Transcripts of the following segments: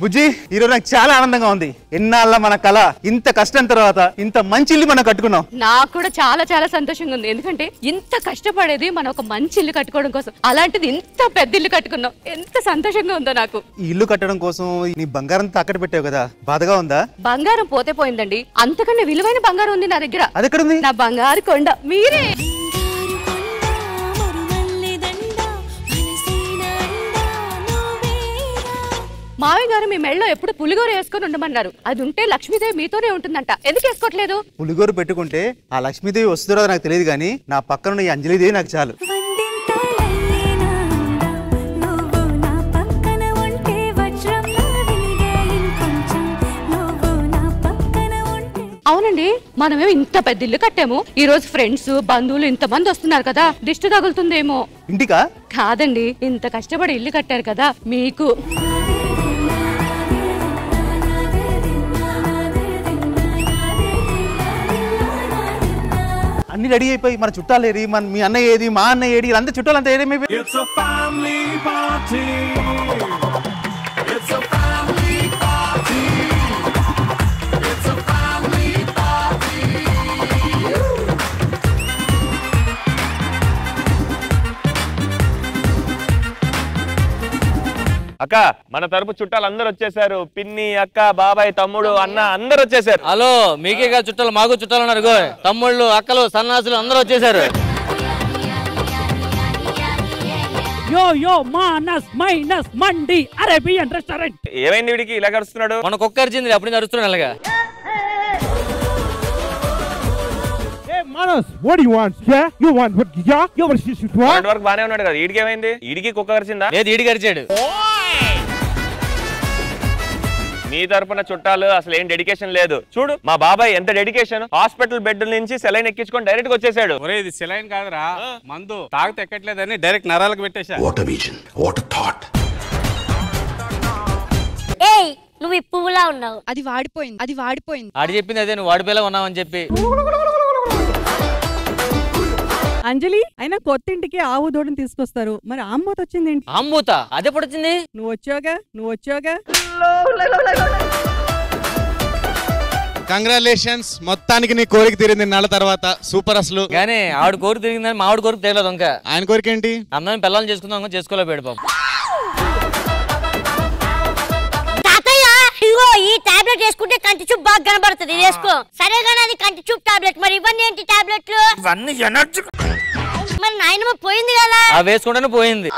బుజ్జి ఈరోజు నాకు చాలా ఆనందంగా ఉంది. ఎన్నాళ్ళ మన కళ ఇంత కష్టం తర్వాత ఇంత మంచి ఇల్లు మనం కట్టుకున్నాం. నాకు కూడా చాలా చాలా సంతోషంగా ఉంది. ఎందుకంటే ఇంత కష్టపడేది మనం ఒక మంచి ఇల్లు కట్టుకోవడం కోసం, అలాంటిది ఇంత పెద్ద ఇల్లు కట్టుకున్నాం. ఎంత సంతోషంగా ఉందో నాకు. ఈ ఇల్లు కట్టడం కోసం నీ బంగారం తాకట్టు పెట్టావు కదా, బాధగా ఉందా? బంగారం పోతే పోయిందండి, అంతకన్నా విలువైన బంగారం ఉంది నా దగ్గర. అది ఎక్కడ ఉంది? నా బంగారు కొండ మీరే. మావయ్య గారు మీ మెళ్ళలో ఎప్పుడు పులిగోర వేసుకొని ఉండమన్నారు. అది ఉంటే లక్ష్మీదేవి మీతోనే ఉంటుందంట. ఎందుకు వేసుకోవట్లేదు? పులిగోరు పెట్టుకుంటే ఆ లక్ష్మీదేవి వస్తుందో నాకు తెలియదు, కానీ నా పక్కన ఈ అంజలిదేవి నాకు చాలు. అవునండి, మనమేమో ఇంత పెద్ద ఇల్లు కట్టాము. ఈ రోజు ఫ్రెండ్స్ బంధువులు ఇంతమంది వస్తున్నారు కదా, దిష్టి తగులుతుందేమో. ఇంటికా? కాదండి, ఇంత కష్టపడి ఇల్లు కట్టారు కదా మీకు. అన్ని రెడీ అయిపోయి మన చుట్టాలు ఏది, మన మీ అన్నయ్య ఏది, మా అన్నయ్య ఏది, అంతా చుట్టాలంతా ఏదేమైపోయి. అక్క, మన తరపు చుట్టాలు అందరు వచ్చేసారు. పిన్ని, అక్క, బాబాయ్, తమ్ముడు, అన్న అందరు వచ్చేసారు. హలో, మీకే కాదు చుట్టాలు, మాకు చుట్టాలు ఉన్నారు. తమ్ముళ్ళు, అక్కలు, సన్నాసులు అందరూ వచ్చేసారు. యో యో మానస్ మైనస్ మండి అరేబియన్ రెస్టారెంట్. ఏమైంది వీడికి ఇలా కరుస్తున్నాడు? మన కుక్క అరిచింది, అప్పుడు నుంచి అరుస్తున్నాడు అలాగా. Manas, what do you want? Yeah, you want what? Yeah, you want what? వరకు బానే ఉన్నాడు కదా, ఈడికి ఏమైంది? ఈడికి కుక్క కరిచిందా? లేదు, ఈడికి అరిచాడు. మీ తరపున చుట్టాలు అసలు ఏం డెడికేషన్ లేదు. చూడు మా బాబాయ్ ఎంత డెడికేషన్. హాస్పిటల్ బెడ్ నుంచి సెలైన్ ఎక్కించుకొని డైరెక్ట్ గా వచ్చేసాడు. ఒరే, ఇది సెలైన్ కాదురా, మందు. తాగితే ఎక్కట్లేదని డైరెక్ట్ నరాలకు పెట్టేశా. What a vision, what a thought. ఏయ్, నువ్వు ఈ పువ్వులా ఉన్నావు. అది వాడిపోయింది. ఆడి చెప్పింది అదే, నువ్వు వాడిపోయేలా ఉన్నావని చెప్పి. అంజలి, అయినా కొత్త ఇంటికి ఆవు దూడని తీసుకొస్తారు, మరి ఆంబూత వచ్చింది ఏంటి? ఆంబూత అదే పడుతుంది. నువ్వు వచ్చావుగా. కంగ్రాచులేషన్స్, మొత్తానికి నీ కోరిక తీరింది నాళ్ళ తర్వాత. సూపర్. అసలు కానీ ఆవిడ కోరిక తిరిగిందని మా ఆవిడ కోరిక తెలియదు. ఇంకా ఆయన కోరిక ఏంటి? అందరం పిల్లల్ని చేసుకుందాం, చేసుకోలేకపోయాడు పాపం. ఈ టాబ్లెట్ వేసుకుంటే కంటి చూపు బాగా కనబడుతుంది, వేసుకో. సరే కానీ అది కంటి చూపు టాబ్లెట్, మరి ఇవన్నీ ఏంటి టాబ్లెట్లు? మరి నాయనమ్మ పోయింది కదా, వేసుకుంటేనే పోయింది.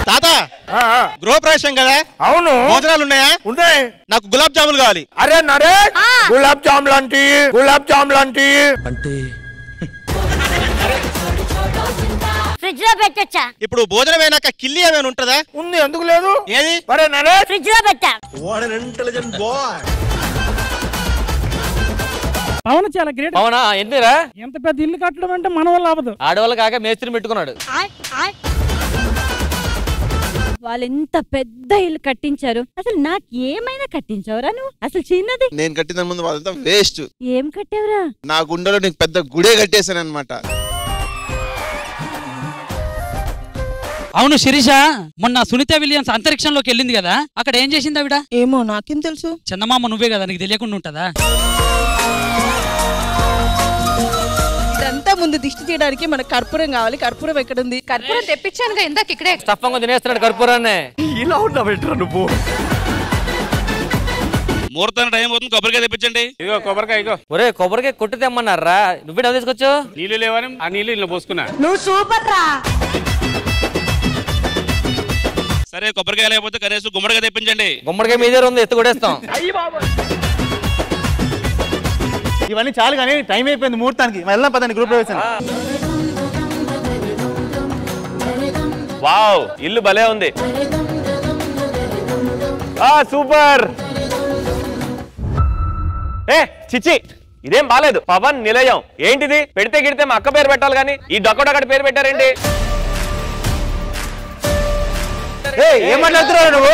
తాత, గృహప్రవేశం కదా? అవును. భోజనాలు ఉన్నాయా? ఉన్నాయి. నాకు గులాబ్ జాములు కావాలి. అరే నరే, గులాబ్ జామ్ లాంటి అంటే ఫ్రిడ్జ్ లో పెట్టొచ్చా? ఇప్పుడు భోజనం అయినాక కిల్లి ఏమైనా ఉంటుందా? ఉంది, ఎందుకు లేదు? ఏది? అరే నరే, ఫ్రిడ్జ్ లో పెట్టా. What an intelligent boy. Pavan చాలా గ్రేట్. అవునా? ఎందుకురా ఎంత పెద్ద ఇల్లు కట్టడం అంటే మన వల్ల అవ్వదు. ఆడవాళ్ళు కాక మేస్త్రిని పెట్టుకున్నాడు. వాళ్ళు ఎంత పెద్ద ఇల్లు కట్టించారు, అసలు నాకు ఏమైనా కట్టించావురా నువ్వు? అసలు చిన్నది నేను కట్టిన ముందు వాళ్ళంతా వేస్ట్. ఏం కట్టావురా? నా గుండెలో నీకు పెద్ద గుడే కట్టేశాను అనమాట. అవును శిరీష, మొన్న సునీత విలియమ్స్ అంతరిక్షంలోకి వెళ్ళింది కదా, అక్కడ ఏం చేసింది ఆవిడ? ఏమో నాకేం తెలుసు. చందమామ నువ్వే కదా, నీకు తెలియకుండా ఉంటదా? ఇదంతా ముందు దిష్టి తీయడానికి మనకు కర్పూరం కావాలి. కర్పూరం ఎక్కడుంది? కర్పూరం తెప్పించానుగా ఇందాక ఇక్కడే. స్టఫంగా తినేస్తున్నాడు కర్పూరాన్ని. ఇలా ఉన్నా బెటర్ నువ్వు. ముహూర్తానికి టైం అవుతుంది, కొబ్బరికాయ తెప్పించండి. ఇగో కొబ్బరికాయ, ఇగో. ఒరే, కొబ్బరికాయ కొట్టి తెమ్మన్నారా? నువ్వే డబ్బు తీసుకొచ్చు. నీళ్ళు లేవని ఆ నీళ్ళు ఇలా పోసుకున్నా. నువ్వు సూపర్ రా. సరే, కొబ్బరికాయ లేకపోతే కనీసం గుమ్మడికాయ తెప్పించండి. గుమ్మడికాయ మీ దగ్గర ఉంది, ఎత్తు కొడేస్తాం. ఇవన్నీ చాలు కానీ టైం అయిపోయింది ముహూర్తానికి. వెళ్దాం పదండి గృహప్రవేశం. వావ్, ఇల్లు భలే ఉంది. సూపర్. చిచ్చి, ఇదేం బాలేదు. పవన్ నిలయం ఏంటిది? పెడితే గిడితే మా అక్క పేరు పెట్టాలి కానీ ఈ డొక్కడొక్కడి పేరు పెట్టారేంటి? ఏం మాట్లాడుతున్నావు నువ్వు?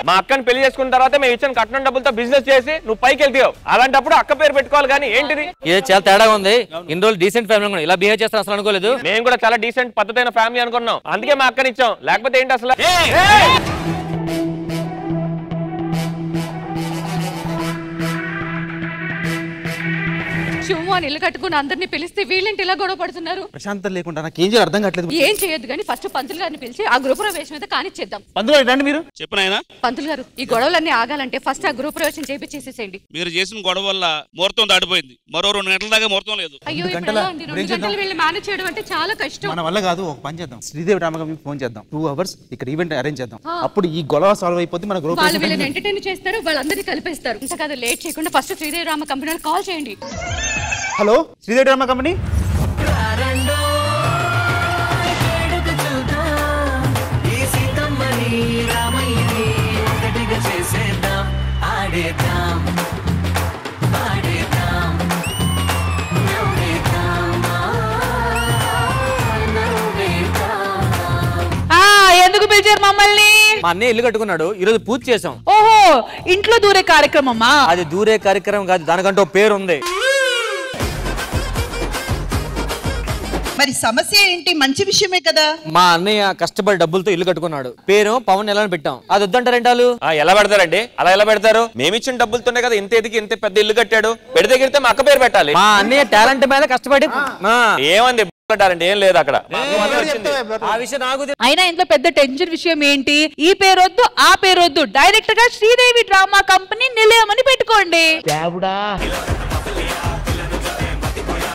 మా అక్కని పెళ్లి చేసుకున్న తర్వాత మేము ఇచ్చిన కట్నం డబ్బులతో బిజినెస్ చేసి నువ్వు పైకి వెళ్తావు. అలాంటప్పుడు అక్క పేరు పెట్టుకోవాలి కానీ ఏంటిది? ఇది చాలా తేడాగా ఉంది. ఇన్ని రోజులు డీసెంట్ ఫ్యామిలీ ఇలా బిహేవ్ చేస్తారు అసలు అనుకోలేదు. మేము కూడా చాలా డీసెంట్ పద్ధతైన ఫ్యామిలీ అనుకున్నాం, అందుకే మా అక్కని ఇచ్చాం. లేకపోతే ఏంటి అసలు? శుభం అని ఇల్లు కట్టుకుని అందరినీ పిలిస్తే వీళ్ళంటి ఇలా గొడవ పడుతున్నారు. ప్రశాంతం లేకుండా నాకు ఏం చేయాలి అర్థం కావట్లేదు. ఏం చేయొద్దు కానీ ఫస్ట్ పంతులు గారిని పిలిచి ఆ గృహప్రవేశం మీద కానిచ్చేద్దాం. పంతులు గారు రండి మీరు. చెప్పినాయన పంతులు గారు ఈ గొడవలన్నీ ఆగాలంటే ఫస్ట్ ఆ గృహప్రవేశం చేసేసేయండి. మీరు చేసిన గొడవ వల్ల ముహూర్తం దాటిపోయింది. మరో 2 గంటల దాకా ముహూర్తం లేదు. అయ్యో ఇప్పుడు ఎలా అండి? 2 గంటలు వెళ్ళి మేనేజ్ చేయడం అంటే చాలా కష్టం. మన వల్ల కాదు, ఒక పని చేద్దాం, శ్రీదేవి డ్రామా ఫోన్ చేద్దాం, 2 hours ఇక్కడ ఈవెంట్ అరేంజ్ చేద్దాం. అప్పుడు ఈ గొడవ సాల్వ్ అయిపోతే మన గ్రూప్ వాళ్ళు వీళ్ళని ఎంటర్టైన్ చేస్తారు, వాళ్ళందరినీ కలిపేస్తారు. ఇంకా కదా లేట్ చేయకుండా first Sridevi drama company call చేయండి. Hello Sridevi drama company. ఎందుకు పిలిచారు మమ్మల్ని? మా అన్నయ్య ఇల్లు కట్టుకున్నాడు, ఈ రోజు పూజ చేసాం. ఓహో, ఇంట్లో దూరే కార్యక్రమమ్మా? అది దూరే కార్యక్రమం కాదు, దానికంటే పేరు ఉంది. మరి సమస్య ఏంటి? మంచి విషయమే కదా. మా అన్నయ్య కష్టపడి డబ్బులతో ఇల్లు కట్టుకున్నాడు, పేరు పవన్ ఎలా పెట్టాం. అది వద్దంటారేంటాలు? ఎలా పెడతారండి? అలా ఎలా పెడతారు? మేమిచ్చిన డబ్బులతోనే కదా ఇంత ఎదిగి ఇంత పెద్ద ఇల్లు కట్టాడు. పెడితే గిడితే మా అక్క పేరు పెట్టాలి. మా అన్నయ్య టాలెంట్ మీద కష్టపడి ఏమంది పెట్టారంటే ఏం లేదు అక్కడ. ఆ విషయం నాకు అయినా ఇంట్లో పెద్ద టెన్షన్ విషయం ఏంటి? ఈ పేరొద్దు ఆ పేరొద్దు, డైరెక్ట్ గా శ్రీదేవి డ్రామా కంపెనీ నిలయమని పెట్టుకోండి.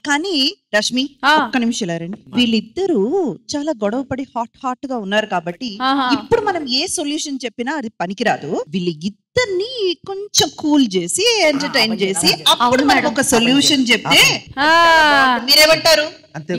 కానీ రష్మి ఒక్క నిమిషం రండి. వీళ్ళిద్దరూ చాలా గొడవ పడి హాట్ గా ఉన్నారు కాబట్టి ఇప్పుడు మనం ఏ సొల్యూషన్ చెప్పినా అది పనికిరాదు. వీళ్ళిద్దరిని కొంచెం కూల్ చేసి ఎంటర్టైన్ చేసి అప్పుడు మనకు ఒక సొల్యూషన్ చెప్తే మీరేమంటారు? అంతే.